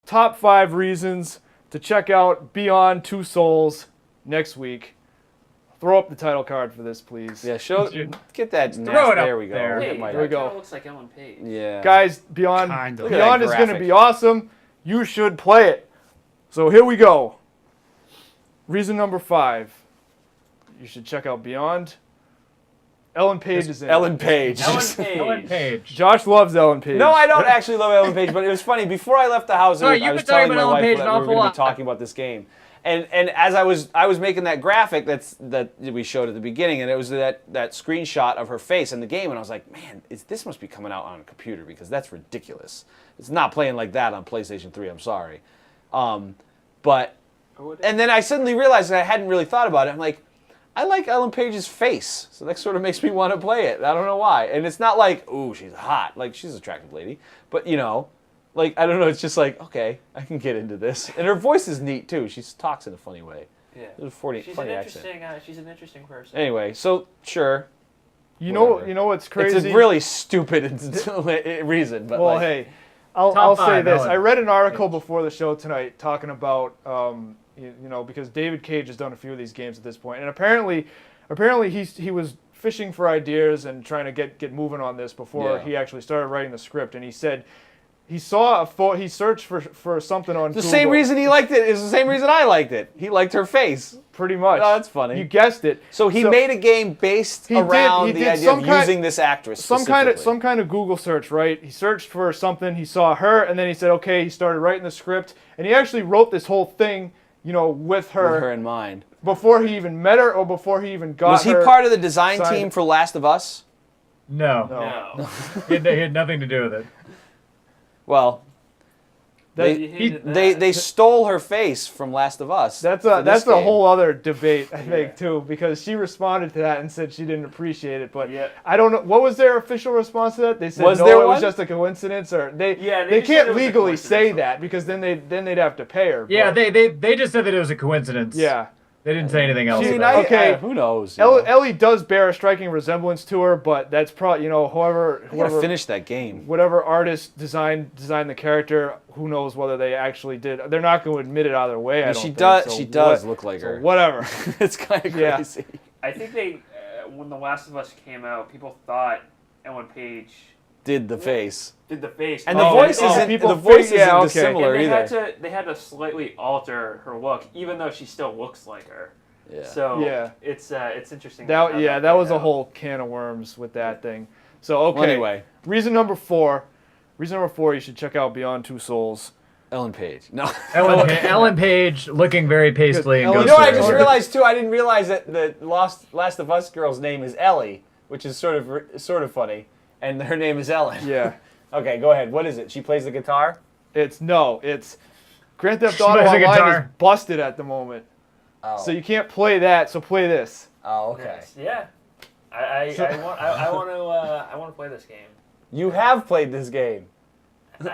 top 5 reasons to check out Beyond Two Souls next week. Throw up the title card for this, please. Yeah, get that. Throw it up there we go. there. Hey, There we go. It looks like Ellen Page. Yeah. Guys, Beyond Kind of. Beyond is going to graphic. be awesome. You should play it. So here we go. Reason number 5. You should check out Beyond. Ellen Page is in it. Ellen Page. Ellen Page. Josh loves Ellen Page. No, I don't actually love Ellen Page, but it was funny. Before I left the house, Sorry, I you've was been talking telling my about Ellen wife Page that an we were awful going to lot. be talking about this game. And as I was making that graphic that we showed at the beginning, and it was that screenshot of her face in the game, and I was like, man, this must be coming out on a computer because that's ridiculous. It's not playing like that on PlayStation 3. I'm sorry, but and then I suddenly realized that I hadn't really thought about it. I'm like, I like Ellen Page's face, so that sort of makes me want to play it. I don't know why, and it's not like, ooh, she's hot. Like, she's an attractive lady, but you know. Like, I don't know, it's just like, okay, I can get into this. And her voice is neat, too. She talks in a funny way. Yeah. There's a funny accent. She's an interesting person. Anyway, so, sure. You whatever. know what's crazy? It's a really stupid reason, but well, like, hey, I'll Top say five, this. Ellen I read an article before the show tonight talking about, because David Cage has done a few of these games at this point, and apparently he was fishing for ideas and trying to get moving on this before Yeah. he actually started writing the script, and he said he saw he searched for something on the Google. same reason he liked it is the same reason I liked it. He liked her face. Pretty much. Oh, that's funny. You guessed it. So he made a game based around the idea of using this actress some kind specifically. of Google search, right? He searched for something, he saw her, and then he said, okay, he started writing the script, and he actually wrote this whole thing, with her, With her in mind. before he even met her or before he even got Was he her part of the design signed- team for Last of Us? No. No. He had nothing to do with it. Well, He hated they that. stole her face from Last of Us. That's for a this a game. whole other debate, I think, too, because she responded to that and said she didn't appreciate it. But Yeah. I don't know, what was their official response to that? They said Was no, there it was one? just a coincidence, or they Yeah, they they just said can't it was a legally say coincidence. that because then they'd have to pay her. Yeah, but- they just said that it was a coincidence. yeah. They didn't say anything else. I mean, about it. Okay. who knows? you know? Ellie does bear a striking resemblance to her, but that's probably I gotta whoever finish that game. whatever artist designed the character. Who knows whether they actually did? They're not going to admit it either way. I don't She think, does. so She does what- look like so her. whatever. It's kind of Yeah. crazy. I think they, when The Last of Us came out, people thought Ellen Page Did the face did the face. and the Oh, voice oh, isn't people the voice think- yeah, isn't okay. dissimilar and either. they had to slightly alter her look, even though she still looks like her. Yeah. So Yeah. it's interesting. That how that played was a out. whole can of worms with that thing. So okay. Well, anyway, Reason number 4. You should check out Beyond Two Souls. Ellen Page. No. Ellen Page looking very pastely and Ellen- goes You know what I for just it. realized too? I didn't realize that the Last of Us girl's name is Ellie, which is sort of funny, and her name is Ellen. Yeah. Okay, go ahead. What is it? She plays the guitar. It's Grand Theft She Auto plays the Online is guitar. busted at the moment. Oh. So you can't play that, so play this. Oh, okay. Yes. Yeah. I want to play this game. You have played this game. Have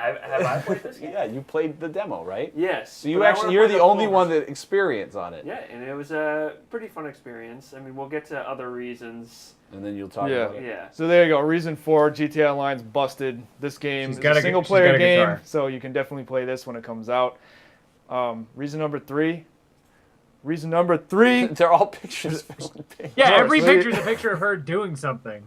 I played this game? Yeah, you played the demo, right? Yes. So but you're the only one that experience on it. Yeah, and it was a pretty fun experience. I mean, we'll get to other reasons. And then you'll talk Yeah. about it. Yeah. So there you go. Reason 4, GTA Online's busted. This game She's is got a a- single she's player got a game, guitar. so you can definitely play this when it comes out. Reason number 3. They're all pictures. of Ellen Page. Yeah, George, every so you- picture is a picture of her doing something.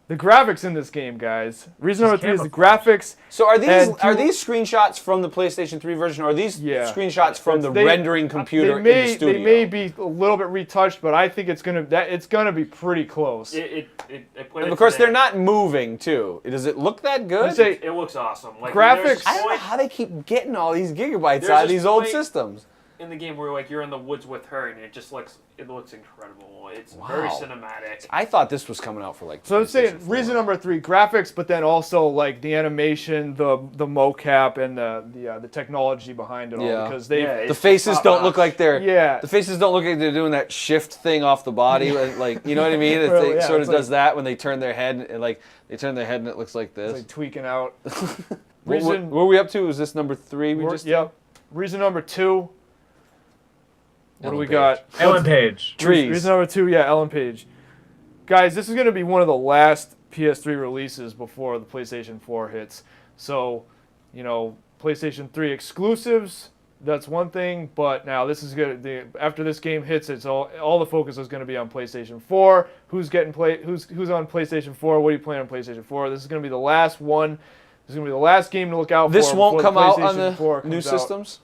The graphics in this game, guys. Reason number 3 is the camouflage. graphics. So are And these screenshots from the PlayStation 3 version, or are these Yeah. screenshots from the They- rendering computer in They the studio? may be a little bit retouched, but I think it's gonna be pretty close. I played And it of course, today. they're not moving too. Does it look that good? I'd say- It looks awesome. Like Graphics- there's I a don't know point how they keep getting all these gigabytes There's out of this these old point- systems. in the game where like you're in the woods with her, and it looks incredible. It's very Wow. cinematic. I thought this was coming out for like. So I'm saying PlayStation 4. reason number 3, graphics, but then also like the animation, the mocap, and the technology behind it all, Yeah. because they Yeah, The it's faces top don't look notch. like they're. Yeah. The faces don't look like they're doing that shift thing off the body, like you know what I mean? It Well, yeah, sort of it's like- does that when they turn their head, and like they turn their head and it looks like this. it's like tweaking out. What Reason, were we up to? Was this number 3? yep. Reason number 2. What do Ellen we Page. got? Ellen Page. Trees. Reason number 2, yeah, Ellen Page. Guys, this is going to be one of the last PS3 releases before the PlayStation 4 hits. So, PlayStation 3 exclusives. That's one thing, but now this is good. After this game hits, it's all the focus is going to be on PlayStation 4. Who's on PlayStation 4? What are you playing on PlayStation 4? This is going to be the last one. This is going to be the last game to look out for. This won't before come out on PlayStation 4 the new comes out. systems.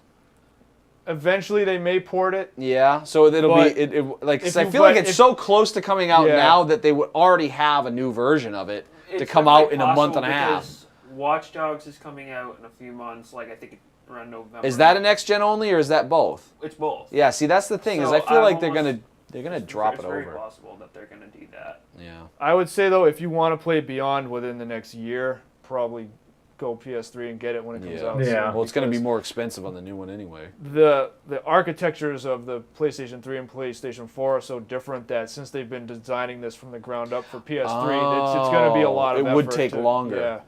Eventually, they may port it. Yeah, so it'll But be like if I you feel like play- it's if- so close to coming out Yeah. now that they would already have a new version of it to It's come out definitely in a month and a possible half. because Watch Dogs is coming out in a few months. Like I think around November. Is that a next gen only or is that both? It's both. Yeah, see that's the thing is So I feel I'm like they're almost- gonna drop it It's very over. possible that they're gonna do that. Yeah. I would say though, if you want to play Beyond within the next year, probably go PS3 and get it when it comes out. Yeah. soon, Well, it's going to be because more expensive on the new one anyway. the architectures of the PlayStation 3 and PlayStation 4 are so different that since they've been designing this from the ground up for PS3, it's going to be a lot of It would effort take longer. Yeah.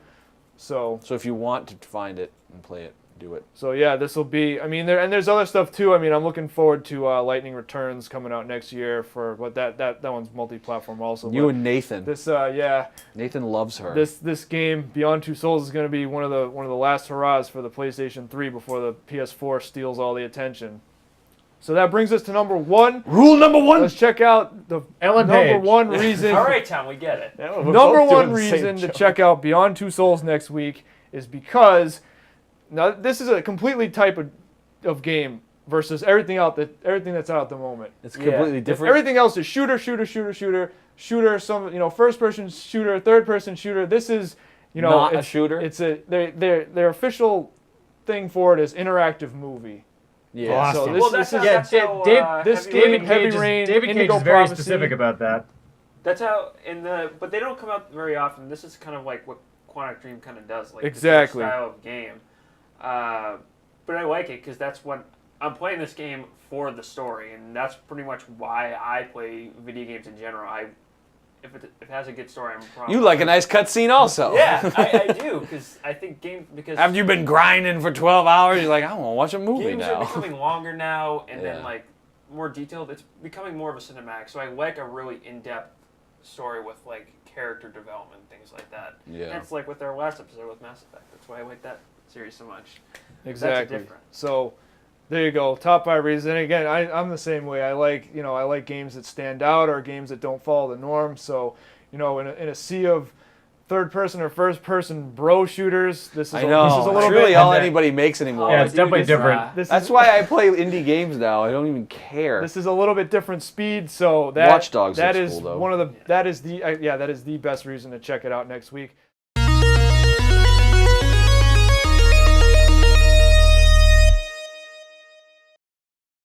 So So if you want to find it and play it, do it. yeah, this will be. I mean, there's other stuff too. I mean, I'm looking forward to Lightning Returns coming out next year for what that one's multi-platform also. You but and Nathan. this Nathan loves her. This game Beyond Two Souls is going to be one of the last hurrahs for the PlayStation 3 before the PS4 steals all the attention. So that brings us to number 1. Rule number 1. Let's check out the Ellen number Page. 1 reason. All right, Tom, we get it. Number 1 reason to check out Beyond Two Souls next week is because now this is a completely type of game versus everything that's out at the moment. It's completely If different. everything else is shooter, some first person shooter, third person shooter. This is Not a it's, shooter? It's their official thing for it is interactive movie. Yeah. Awesome. So this, Well, this that's is how, that's how, this Heavy game- Rain- Heavy Rain, David Cage Indigo is very Prophecy. specific about that. That's how but they don't come out very often. This is kind of like what Quantic Dream kind of does, like Exactly. this style of game. But I like it because that's what I'm playing this game for the story, and that's pretty much why I play video games in general. If it has a good story, I'm probably You like a nice cutscene also. Yeah, I do because I think After you've been grinding for 12 hours, you're like, I want to watch a movie games now. are becoming longer now, and Yeah. then like more detailed. It's becoming more of a cinematic. So I like a really in-depth story with like character development, things like that. Yeah. That's like with our last episode with Mass Effect. That's why I like that series so much. Exactly. different. So there you go. Top 5 reasons. And again, I'm the same way. I like games that stand out or games that don't follow the norm. So in a sea of third person or first person bro shooters, this is I this is know. a little It's really bit. all anybody makes anymore. Yeah, it's definitely this- different. This is, why I play indie games now. I don't even care. This is a little bit different speed. So that Watch Dogs that looks is cool, though. one of the that is the best reason to check it out next week.